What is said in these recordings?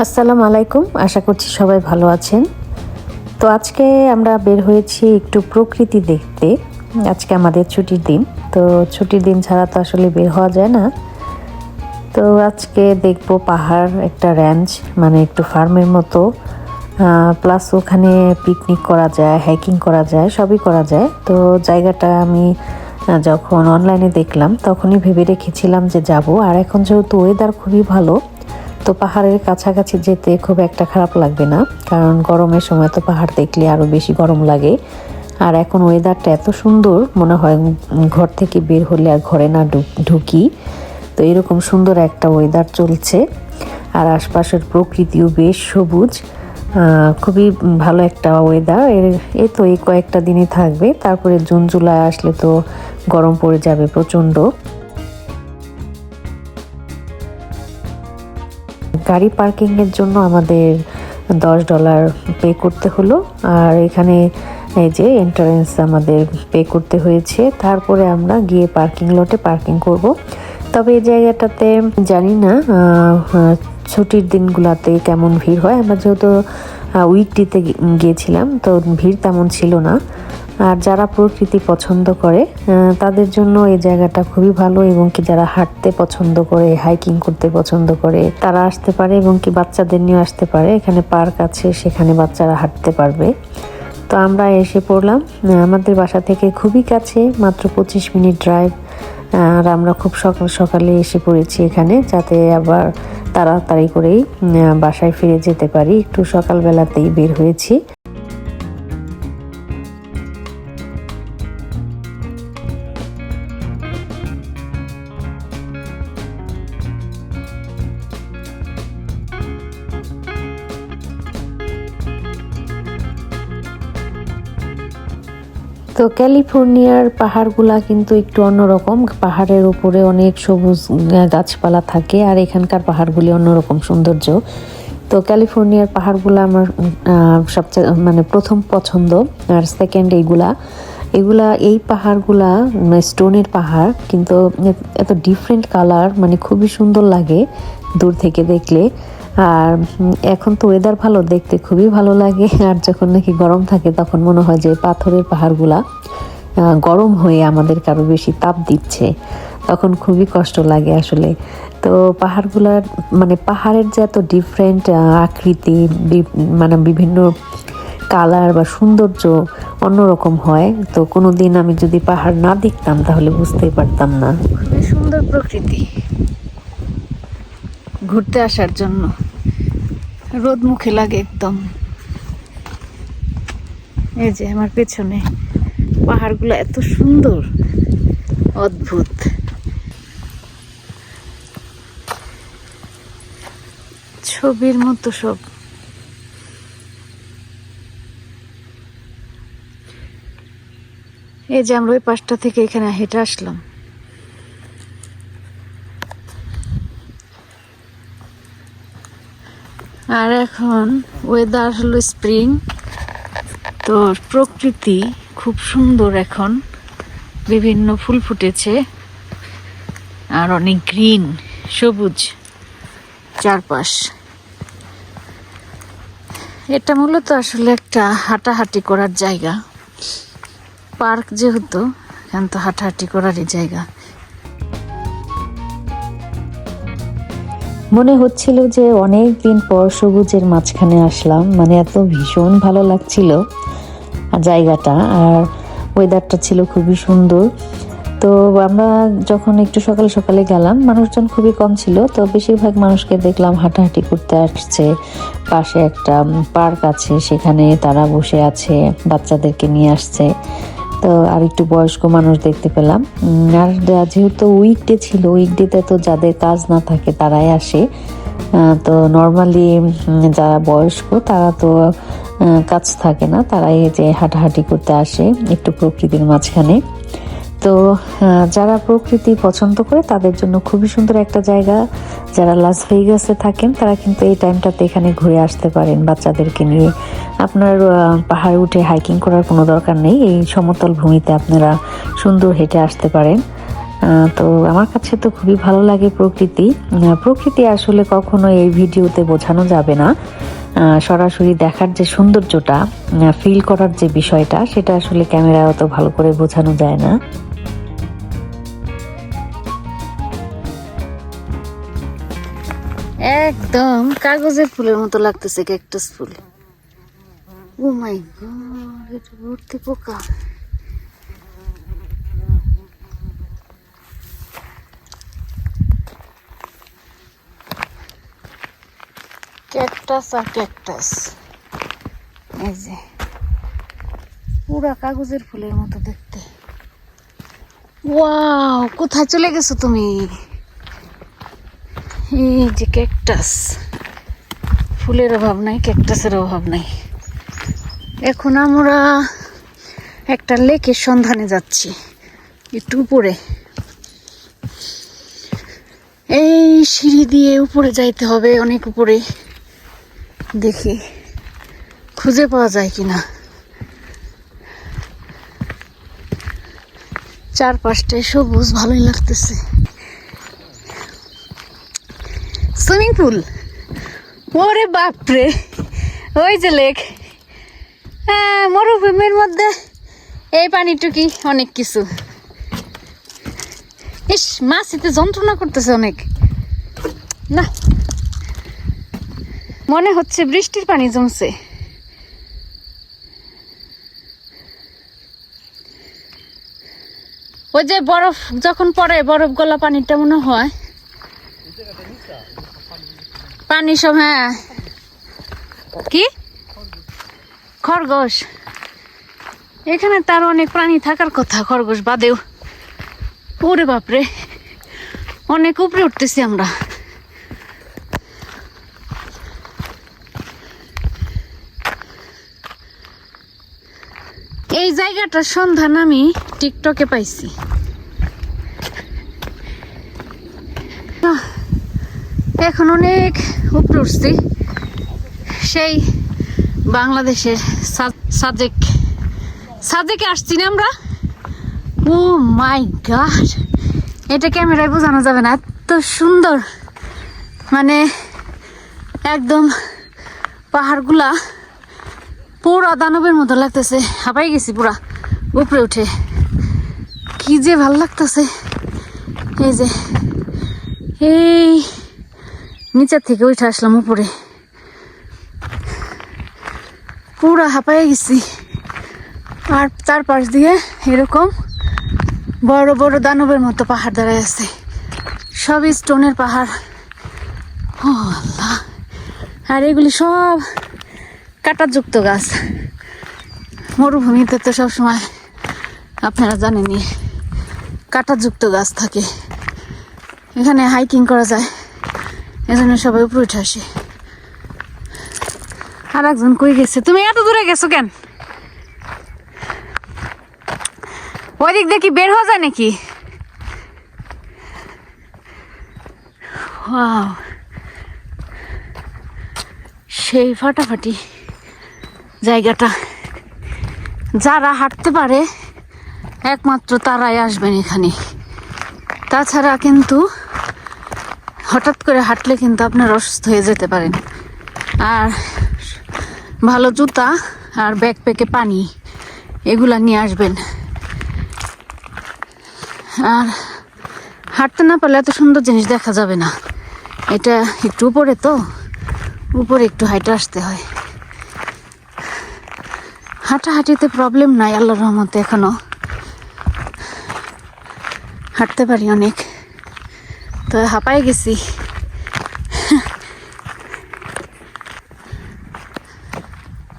আসসালামু আলাইকুম, আশা করছি সবাই ভালো আছেন। তো আজকে আমরা বের হয়েছি একটু প্রকৃতি দেখতে। আজকে আমাদের ছুটির দিন, তো ছুটির দিন ছাড়া তো আসলে বের হওয়া যায় না। তো আজকে দেখব পাহাড়, একটা রেঞ্জ, মানে একটু ফার্মের মতো, প্লাস ওখানে পিকনিক করা যায়, হাইকিং করা যায়, সবই করা যায়। তো জায়গাটা আমি যখন অনলাইনে দেখলাম তখনই ভেবে রেখেছিলাম যে যাব। আর এখন যেহেতু ওয়েদার খুবই ভালো, তো পাহাড়ের কাছাকাছি যেতে খুব একটা খারাপ লাগবে না, কারণ গরমের সময় তো পাহাড় দেখলে আরও বেশি গরম লাগে। আর এখন ওয়েদারটা এত সুন্দর, মনে হয় ঘর থেকে বের হলে আর ঘরে না ঢুকি। তো এরকম সুন্দর একটা ওয়েদার চলছে, আর আশপাশের প্রকৃতিও বেশ সবুজ। খুবই ভালো একটা ওয়েদার। এই তো এই কয়েকটা দিনই থাকবে, তারপরে জুন জুলাই আসলে তো গরম পড়ে যাবে প্রচণ্ড। গাড়ি পার্কিংয়ের জন্য আমাদের $10 পে করতে হলো, আর এখানে এই যে এন্ট্রান্স আমাদের পে করতে হয়েছে। তারপরে আমরা গিয়ে পার্কিং লটে পার্কিং করব। তবে এই জায়গাটাতে জানি না ছুটির দিনগুলোতে কেমন ভিড় হয়। আমরা যেহেতু উইকডেতে গিয়েছিলাম, তো ভিড় তেমন ছিল না। আর যারা প্রকৃতি পছন্দ করে তাদের জন্য এই জায়গাটা খুবই ভালো, এবং কি যারা হাঁটতে পছন্দ করে, হাইকিং করতে পছন্দ করে, তারা আসতে পারে, এবং কি বাচ্চাদের নিয়ে আসতে পারে। এখানে পার্ক আছে, সেখানে বাচ্চারা হাঁটতে পারবে। তো আমরা এসে পড়লাম, আমাদের বাসা থেকে খুবই কাছে, মাত্র 25 মিনিট ড্রাইভ। আর আমরা খুব সকাল সকালে এসে পড়েছি এখানে, যাতে আবার তাড়াতাড়ি করেই বাসায় ফিরে যেতে পারি। একটু সকালবেলাতেই বের হয়েছি। তো ক্যালিফোর্নিয়ার পাহাড়গুলা কিন্তু একটু অন্যরকম। পাহাড়ের উপরে অনেক সবুজ গাছপালা থাকে, আর এখানকার পাহাড়গুলি অন্যরকম সৌন্দর্য। তো ক্যালিফোর্নিয়ার পাহাড়গুলো আমার সবচেয়ে মানে প্রথম পছন্দ, আর সেকেন্ড এই পাহাড়গুলা স্টোনের পাহাড়, কিন্তু এত ডিফারেন্ট কালার, মানে খুবই সুন্দর লাগে দূর থেকে দেখলে। আর এখন তো ওয়েদার ভালো, দেখতে খুবই ভালো লাগে। আর যখন নাকি গরম থাকে তখন মনে হয় যে পাথরের পাহাড়গুলা গরম হয়ে আমাদের কারো বেশি তাপ দিচ্ছে, তখন খুবই কষ্ট লাগে আসলে। তো পাহাড়গুলার মানে পাহাড়ের যে এত ডিফারেন্ট আকৃতি, মানে বিভিন্ন কালার বা সৌন্দর্য অন্যরকম হয়। তো কোনোদিন আমি যদি পাহাড় না দেখতাম তাহলে বুঝতেই পারতাম না। খুবই সুন্দর প্রকৃতি ঘুরতে আসার জন্য। রোদ মুখে লাগে একদম। এই যে আমার পেছনে পাহাড়গুলো এত সুন্দর, অদ্ভুত। ছবির মতো সব। এই যে আমরা ওই পাশটা থেকে এখানে হেঁটে আসলাম। আর এখন ওয়েদার হলো স্প্রিং, তো প্রকৃতি খুব সুন্দর। এখন বিভিন্ন ফুল ফুটেছে, আর অনেক গ্রিন, সবুজ চারপাশ। এটা মূলত আসলে একটা হাঁটাহাঁটি করার জায়গা, পার্ক যেহেতু, এখান তো হাঁটাহাঁটি করারই জায়গা। মনে হচ্ছিল যে অনেক দিন পর সবুজের মাঝখানে আসলাম, মানে এত ভীষণ ভালো লাগছিল জায়গাটা। আর ওয়েদারটা ছিল খুবই সুন্দর। তো আমরা যখন একটু সকালে সকালে গেলাম, মানুষজন খুবই কম ছিল, তো বেশিরভাগ মানুষকে দেখলাম হাঁটাহাঁটি করতে আসছে। পাশে একটা পার্ক আছে, সেখানে তারা বসে আছে, বাচ্চাদেরকে নিয়ে আসছে। তো আর একটু বয়স্ক মানুষ দেখতে পেলাম। আর যেহেতু উইকডে ছিল, উইকডেতে তো যাদের কাজ না থাকে তারাই আসে। তো নর্মালি যারা বয়স্ক তারা তো কাজ থাকে না, তারাই যে হাঁটাহাঁটি করতে আসে একটু প্রকৃতির মাঝখানে। তো যারা প্রকৃতি পছন্দ করে তাদের জন্য খুবই সুন্দর একটা জায়গা। যারা লাস ভেগাসে থাকেন তারা কিন্তু এই টাইমটাতে এখানে ঘুরে আসতে পারেন বাচ্চাদেরকে নিয়ে। আপনার পাহাড়ে উঠে হাইকিং করার কোনো দরকার নেই, এই সমতল ভূমিতে আপনারা সুন্দর হেঁটে আসতে পারেন। তো আমার কাছে তো খুবই ভালো লাগে প্রকৃতি। প্রকৃতি আসলে কখনো এই ভিডিওতে বোঝানো যাবে না, সরাসরি দেখার যে সৌন্দর্যটা, ফিল করার যে বিষয়টা, সেটা আসলে ক্যামেরায় অত ভালো করে বোঝানো যায় না। একদম কাগজের ফুলের মতো লাগতেছে, ক্যাকটাস ফুল। ও মাই গড, এটা ভর্তি পোকা। ক্যাকটাস আর ক্যাকটাস, এই যে পুরা কাগজের ফুলের মতো দেখতে। ওয়াও, কোথায় চলে গেছো তুমি? এই যে ক্যাকটাস, ফুলের অভাব নাই, ক্যাকটাসের অভাব নাই। এখন আমরা একটা লেকের সন্ধানে যাচ্ছি, একটু উপরে। এই সিঁড়ি দিয়ে উপরে যাইতে হবে, অনেক উপরে। দেখি খুঁজে পাওয়া যায় কিনা। চারপাশটায় সবুজ, ভালোই লাগতেছে। সুইমিং পুল, ওরে বাপরে, ওই যে লেক। হ্যাঁ, মরুভূমির মধ্যে এই পানিটুকি অনেক কিছু। ইস, মাছ এতে যন্ত্রণা করতেছে অনেক। না, মনে হচ্ছে বৃষ্টির পানি জমছে। ওই যে বরফ যখন পড়ে, বরফ গলা পানিটা মনে হয় পানি সব। হ্যাঁ, কি খরগোশ, এখানে তার অনেক প্রাণী থাকার কথা, খরগোশ বাদেও। ওরে বাপরে, অনেক উপরে উঠতেছি আমরা। এই জায়গাটার সন্ধান আমি টিকটকে পাইছি। এখন অনেক উপরে উঠছি, সেই বাংলাদেশের সাজেকে আসছি না আমরা। ও মাই গড, এটা ক্যামেরায় বোঝানো যাবে না, এত সুন্দর। মানে একদম পাহাড়গুলা পুরা দানবের মতো লাগতেছে। হাঁপাই গেছি পুরা উপরে উঠে, কি যে ভালো লাগতেছে। এই যে এই নিচের থেকে উঠে আসলাম উপরে, পুরা হাঁপাই গেছি। আর চারপাশ দিয়ে এরকম বড় বড় দানবের মতো পাহাড় দাঁড়ায় আছে, সবই স্টোনের পাহাড়। ও আল্লাহ, আর এগুলি সব কাঁটাযুক্ত গাছ। মরুভূমিতে তো সবসময় আপনারা জানেনই কাঁটাযুক্ত গাছ থাকে। এখানে হাইকিং করা যায়, এজন্য সবাই উপরে উঠে আসে। আর একজন কই গেছে? তুমি এত দূরে গেছো কেন? ওই দিক দিয়ে কি বের হওয়া যায় নাকি? ওয়াও, সেই ফাটাফাটি জায়গাটা। যারা হাঁটতে পারে একমাত্র তারাই আসবেন এখানে। তাছাড়া কিন্তু হঠাৎ করে হাঁটলে কিন্তু আপনার অসুস্থ হয়ে যেতে পারেন। আর ভালো জুতা আর ব্যাকপ্যাকে পানি এগুলা নিয়ে আসবেন। আর হাঁটতে না পারলে এত সুন্দর জিনিস দেখা যাবে না। এটা একটু উপরে, তো উপরে একটু হাইটে আসতে হয়। হাঁটাহাঁটিতে প্রবলেম নাই, আল্লাহর রহমতে এখনো হাঁটতে পারি অনেক। তো হাঁপাই গেছি।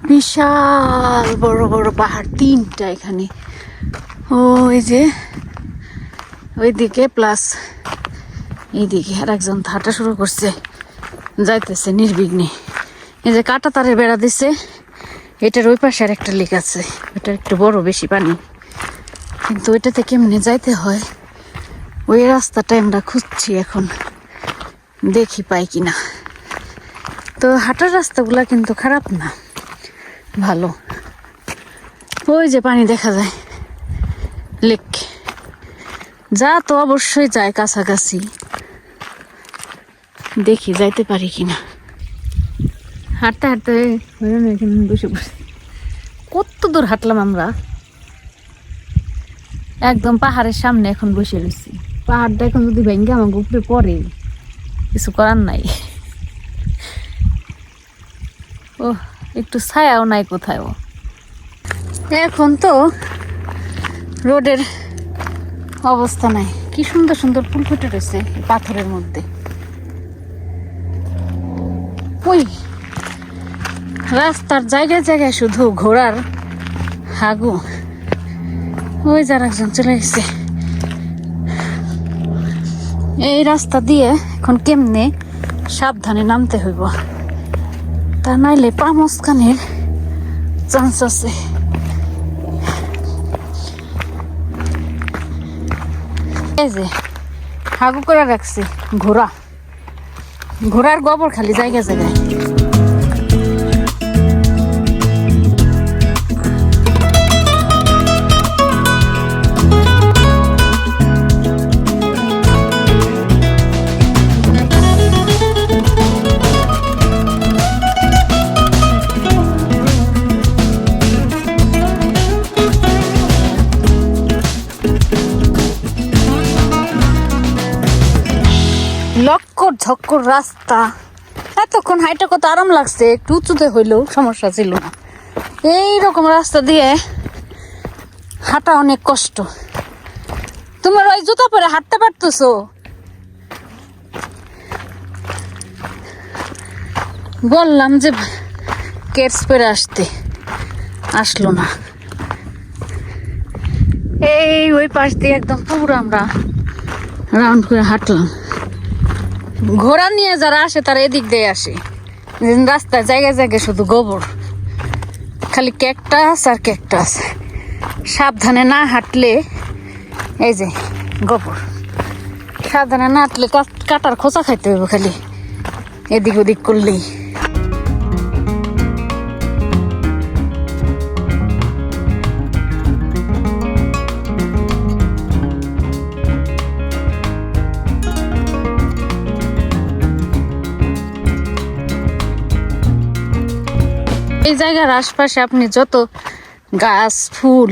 বিশাল বড় বড় পাহাড়, তিনটা এখানে। ওই যে ওইদিকে প্লাস এইদিকে আর একজন হাঁটা শুরু করছে, যাইতেছে নির্বিঘ্নে। এই যে কাঁটা তারের বেড়া দিছে, এটার ওই পাশে আর একটা লেক আছে, ওইটা একটু বড়, বেশি পানি। কিন্তু ওইটাতে কেমনে যাইতে হয়, ওই রাস্তাটা আমরা খুঁজছি এখন, দেখি পাই কিনা। তো হাঁটার রাস্তাগুলা কিন্তু খারাপ না, ভালো। ওই যে পানি দেখা যায়, লেক। যা তো অবশ্যই যায় কাছাকাছি, দেখি যাইতে পারি কিনা। হাঁটতে হাঁটতে এখানে বসে বসে কত দূর হাঁটলাম আমরা, একদম পাহাড়ের সামনে এখন বসে রয়েছি। পাহাড়টা এখন যদি ভেঙে আমার উপরে পড়ে কিছু করার নাই। ও একটু ছায়াও নাই কোথাও। এখন তো রোডের অবস্থা নাই। কি সুন্দর সুন্দর ফুল ফুটে রয়েছে পাথরের মধ্যে। ওই রাস্তার জায়গায় জায়গায় শুধু ঘোড়ার হাগু। ওই যার একজন চলে গেছে। এই রাস্তা দিয়ে এখন কেমনে সাবধানে নামতে হইব, তা নাইলে পা মস্কানের চান্স আছে। এই যে হাগু করে রাখছে ঘোড়া, ঘোড়ার গোবর খালি জায়গা জায়গায়। লক্কর ঝক্কর রাস্তা, এতক্ষণ হাইটা কত আরাম লাগছে। একটু উঁচুতে হইলেও সমস্যা ছিল না। এইরকম রাস্তা দিয়ে হাঁটা অনেক কষ্ট। তোমার ওই জুতা পরে হাঁটতে পারতেছো? বললাম যে কেটস পরে আসতে, আসলো না। এই ওই পাশ দিয়ে একদম পুরো আমরা রাউন্ড করে হাঁটলাম। ঘোড়া নিয়ে যারা আসে তারা এদিক দিয়ে আসে। রাস্তায় জায়গায় জায়গায় শুধু গোবর, খালি ক্যাকটাস আর ক্যাকটাস। সাবধানে না হাঁটলে এই যে গোবর, সাবধানে না হাঁটলে কাটার খোঁচা খাইতে হবে খালি এদিক ওদিক করলেই। এই জায়গার আশপাশে আপনি যত গাছ ফুল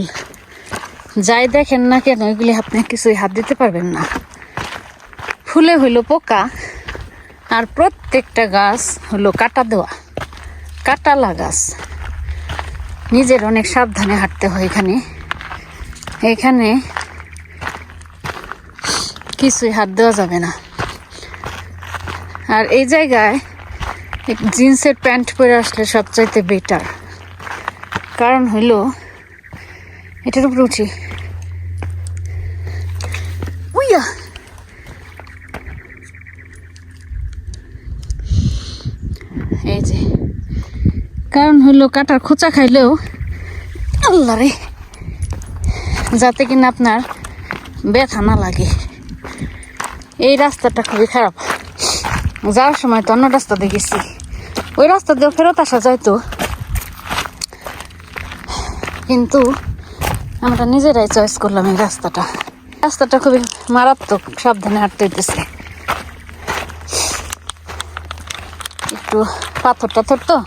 যাই দেখেন না কেন, এগুলি আপনি কিছুই হাত দিতে পারবেন না। ফুলে হইলো পোকা, আর প্রত্যেকটা গাছ হলো কাটা দেওয়া, কাটালা গাছ। নিজের অনেক সাবধানে হাঁটতে হয়। এখানে কিছুই হাত দেওয়া যাবে না। আর এই জায়গায় জিন্সের প্যান্ট পরে আসলে সবচাইতে বেটার। কারণ হইলো এটার উপরে উঠি, উইয়া এই যে কারণ হইলো কাটার খোঁচা খাইলেও আল্লাহ রে, যাতে কিনা আপনার ব্যথা না লাগে। এই রাস্তাটা খুবই খারাপ। যাওয়ার সময় তো অন্য রাস্তা দিয়ে গেছি, ওই রাস্তা দিয়ে ফেরত আসা যাইতো, কিন্তু আমরা নিজেরাই চয়েস করলাম এই রাস্তাটা। রাস্তাটা খুবই মারাত্মক, সাবধানে হাঁটতে হইতেছে। একটু পাথর টাথর তো,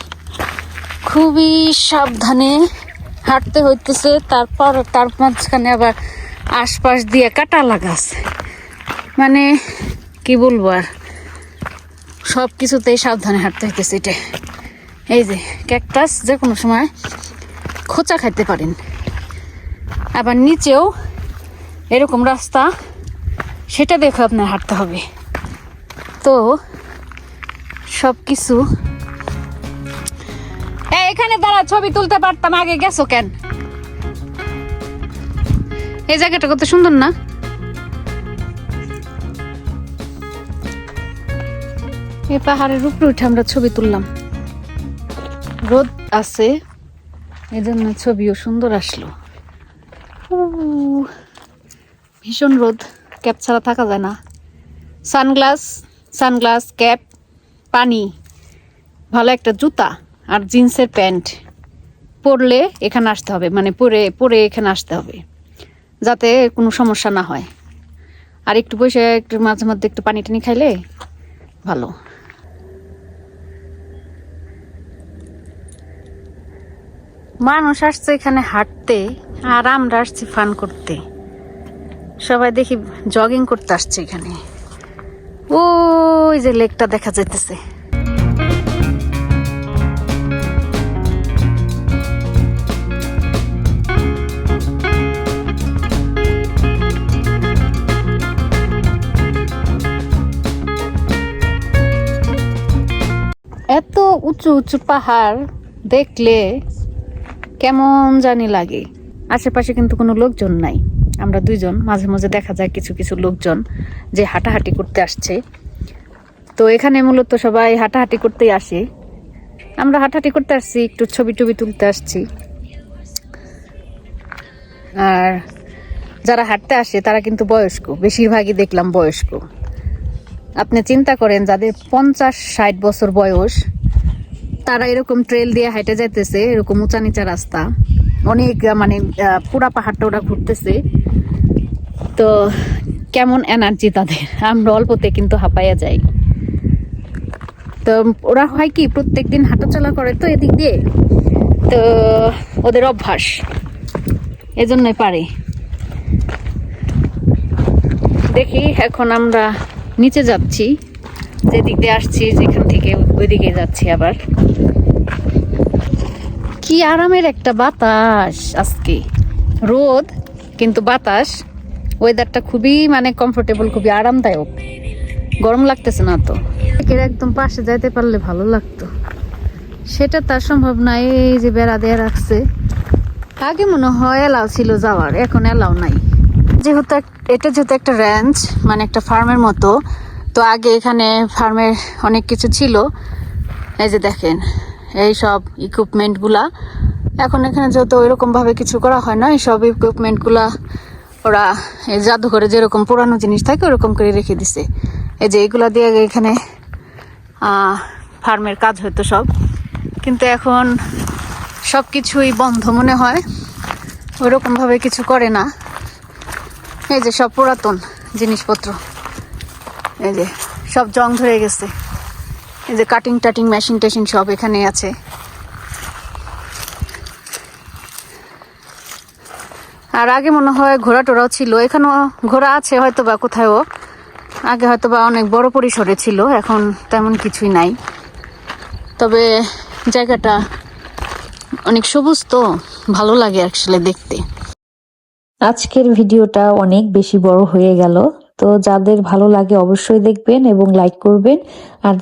খুবই সাবধানে হাঁটতে হইতেছে। তারপর তার মাঝখানে আবার আশপাশ দিয়ে কাটালা গাছ, মানে কি বলবো আর, সব কিছুতেই সাবধানে হাঁটতে হইতেছে। এটা এই যে ক্যাকটাস, যে কোনো সময় খোঁচা খাইতে পারেন। আবার নিচেও এরকম রাস্তা, সেটা দেখে আপনার হাঁটতে হবে। তো সব কিছু এখানে দাঁড়া, ছবি তুলতে পারতাম, আগে গেছো কেন? এই জায়গাটা কত সুন্দর না? এই পাহাড়ের উপরে উঠে আমরা ছবি তুললাম। রোদ আছে এজন্য ছবিও সুন্দর আসলো। ভীষণ রোদ, ক্যাপ ছাড়া থাকা যায় না। সানগ্লাস, ক্যাপ, পানি, ভালো একটা জুতা আর জিন্সের প্যান্ট পরলে এখানে আসতে হবে, মানে পরে এখানে আসতে হবে, যাতে কোনো সমস্যা না হয়। আর একটু বসে একটু মাঝে মধ্যে একটু পানি টানি খাইলে ভালো। মানুষ আসছে এখানে হাঁটতে, আর আমরা আসছি ফান করতে। সবাই দেখি জগিং করতে আসছে এখানে। ওই যে লেকটা দেখা যাইতেছে। এত উঁচু উঁচু পাহাড় দেখলে কেমন জানি লাগে। আশেপাশে কিন্তু কোনো লোকজন নাই, আমরা দুইজন। মাঝে মাঝে দেখা যায় কিছু কিছু লোকজন যে হাঁটাহাঁটি করতে আসছে। তো এখানে মূলত সবাই হাঁটাহাঁটি করতেই আসে। আমরা হাঁটাহাঁটি করতে আসছি, একটু ছবি টবি তুলতে আসছি। আর যারা হাঁটতে আসে তারা কিন্তু বয়স্ক, বেশিরভাগই দেখলাম বয়স্ক। আপনি চিন্তা করেন, যাদের 50-60 বছর বয়স, তারা এরকম ট্রেল দিয়ে হাঁটে যাইতেছে, এরকম উঁচা নিচা রাস্তা, অনেক মানে পুরা পাহাড়টা ওরা ঘুরতেছে। তো কেমন এনার্জি তাদের, আমরা অল্পতে কিন্তু হাঁপাইয়া যাই। তো ওরা হয় কি, প্রত্যেকদিন হাঁটাচলা করে তো এদিক দিয়ে, তো ওদের অভ্যাস, এজন্যই পারে। দেখি এখন আমরা নিচে যাচ্ছি, যেদিক দিয়ে আসছি, যেখান থেকে ওইদিকে যাচ্ছি আবার। কি আরামের একটা বাতাস আজকে, রোদ কিন্তু বাতাস, ওয়েদারটা খুবই মানে কমফোর্টেবল, খুবই আরামদায়ক, গরম লাগতেছে না তো। এর একদম পাশে যাইতে পারলে ভালো লাগতো, সেটা তার সম্ভব নাই। এই যে বেড়া দিয়ে রাখছে, আগে মনে হয় এলাও ছিল যাওয়ার, এখন এলাও নাই। যেহেতু এটা যেহেতু একটা রেঞ্জ, মানে একটা ফার্মের মতো, তো আগে এখানে ফার্মের অনেক কিছু ছিল। এই যে দেখেন এই সব ইকুইপমেন্টগুলা, এখন এখানে যেহেতু ওইরকম ভাবে কিছু করা হয় না, এই সব ইকুইপমেন্টগুলা ওরা এই জাদুঘরে যেরকম পুরানো জিনিস থাকে ওরকম করে রেখে দিছে। এই যে এগুলা দিয়ে এখানে ফার্মের কাজ হতো সব, কিন্তু এখন সব কিছুই বন্ধ মনে হয়, ওইরকম ভাবে কিছু করে না। এই যে সব পুরাতন জিনিসপত্র, এই যে সব জং ধরে গেছে। এই যে কাটিং টাটিং মেশিন টেশিন সব এখানে আছে। আর আগে মনে হয় ঘোড়া টোড়াও ছিল, এখানেও ঘোড়া আছে হয়তো বা কোথাও, আগে হয়তো বা অনেক বড় পরিসরে ছিল, এখন তেমন কিছুই নাই। তবে জায়গাটা অনেক সবুজ, তো ভালো লাগে আসলে দেখতে। আজকের ভিডিওটা অনেক বেশি বড় হয়ে গেল, তো যাদের ভালো লাগে অবশ্যই দেখবেন এবং লাইক করবেন, আর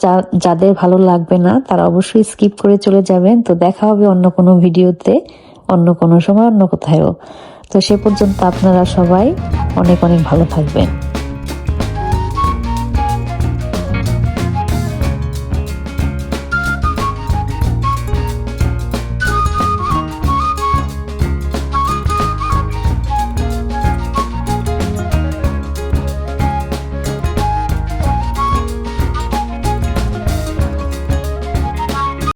যাদের ভালো লাগবে না তারা অবশ্যই স্কিপ করে চলে যাবেন। তো দেখা হবে অন্য কোনো ভিডিওতে, অন্য কোনো সময়, অন্য কোথাও। তো সে পর্যন্ত আপনারা সবাই অনেক অনেক ভালো থাকবেন।